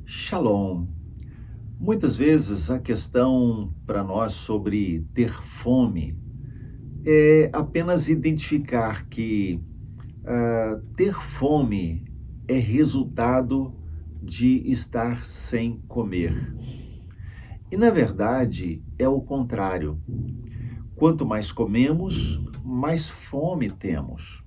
Shalom. Muitas vezes a questão para nós sobre ter fome é apenas identificar que ter fome é resultado de estar sem comer. E na verdade é o contrário. Quanto mais comemos, mais fome temos.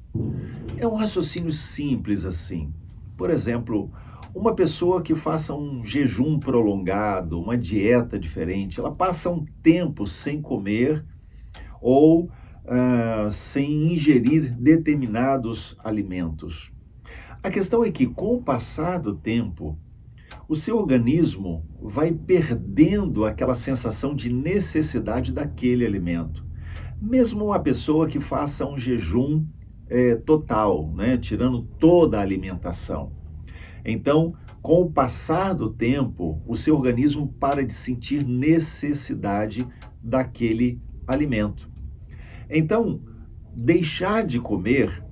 É um raciocínio simples assim. Por exemplo, uma pessoa que faça um jejum prolongado, uma dieta diferente, ela passa um tempo sem comer ou sem ingerir determinados alimentos. A questão é que, com o passar do tempo, o seu organismo vai perdendo aquela sensação de necessidade daquele alimento. Mesmo uma pessoa que faça um jejum total, né, tirando toda a alimentação. Então, com o passar do tempo, o seu organismo para de sentir necessidade daquele alimento. Então, deixar de comer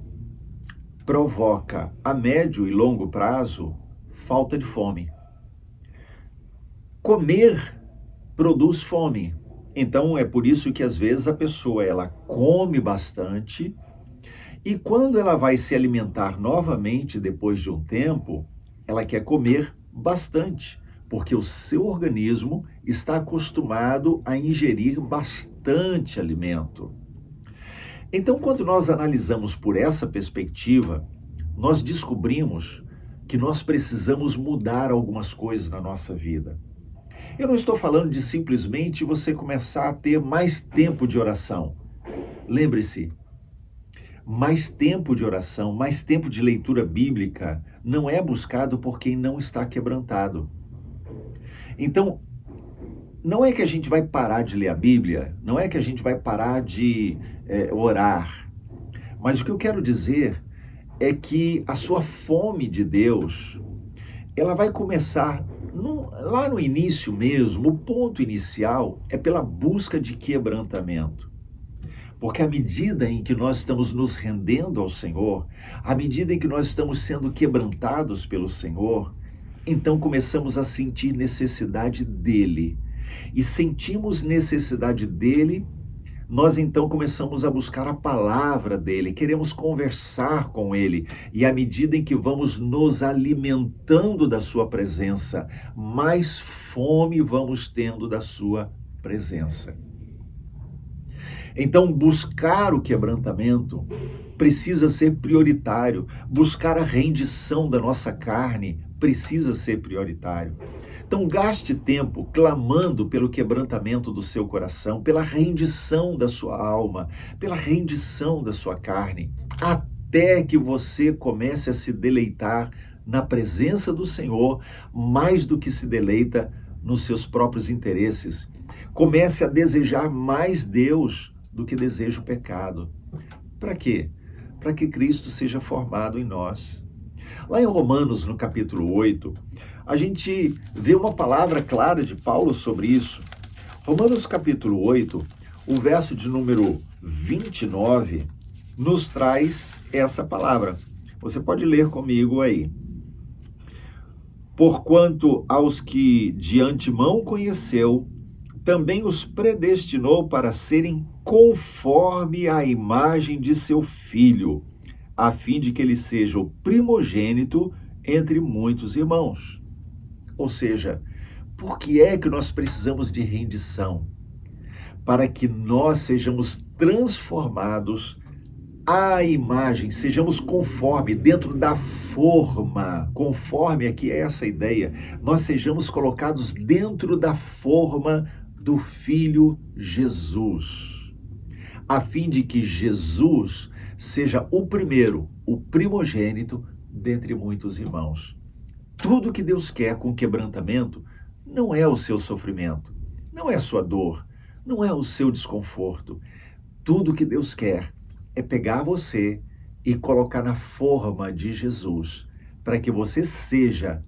provoca a médio e longo prazo falta de fome. Comer produz fome. Então, é por isso que às vezes a pessoa ela come bastante e quando ela vai se alimentar novamente depois de um tempo, ela quer comer bastante, porque o seu organismo está acostumado a ingerir bastante alimento. Então, quando nós analisamos por essa perspectiva, nós descobrimos que nós precisamos mudar algumas coisas na nossa vida. Eu não estou falando de simplesmente você começar a ter mais tempo de oração. Lembre-se, mais tempo de oração, mais tempo de leitura bíblica não é buscado por quem não está quebrantado. Então, não é que a gente vai parar de ler a Bíblia, não é que a gente vai parar de orar, mas o que eu quero dizer é que a sua fome de Deus, ela vai começar lá no início mesmo, o ponto inicial é pela busca de quebrantamento. Porque à medida em que nós estamos nos rendendo ao Senhor, à medida em que nós estamos sendo quebrantados pelo Senhor, então começamos a sentir necessidade dEle. E sentimos necessidade dEle, nós então começamos a buscar a palavra dEle, queremos conversar com Ele. E à medida em que vamos nos alimentando da sua presença, mais fome vamos tendo da sua presença. Então, buscar o quebrantamento precisa ser prioritário. Buscar a rendição da nossa carne precisa ser prioritário. Então, gaste tempo clamando pelo quebrantamento do seu coração, pela rendição da sua alma, pela rendição da sua carne, até que você comece a se deleitar na presença do Senhor, mais do que se deleita nos seus próprios interesses. Comece a desejar mais Deus do que deseja o pecado. Para quê? Para que Cristo seja formado em nós. Lá em Romanos, no capítulo 8, a gente vê uma palavra clara de Paulo sobre isso. Romanos capítulo 8, o verso de número 29, nos traz essa palavra. Você pode ler comigo aí. Porquanto aos que de antemão conheceu, também os predestinou para serem conforme a imagem de seu Filho, a fim de que ele seja o primogênito entre muitos irmãos. Ou seja, por que é que nós precisamos de rendição? Para que nós sejamos transformados à imagem, sejamos conforme, dentro da forma, conforme aqui é essa ideia, nós sejamos colocados dentro da forma do Filho Jesus, a fim de que Jesus seja o primeiro, o primogênito dentre muitos irmãos. Tudo que Deus quer com quebrantamento não é o seu sofrimento, não é a sua dor, não é o seu desconforto. Tudo que Deus quer é pegar você e colocar na forma de Jesus, para que você seja,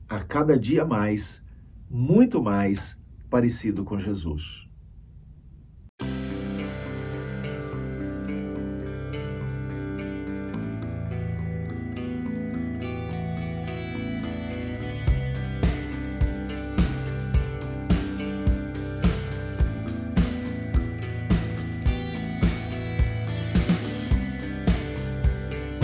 a cada dia mais, muito mais parecido com Jesus.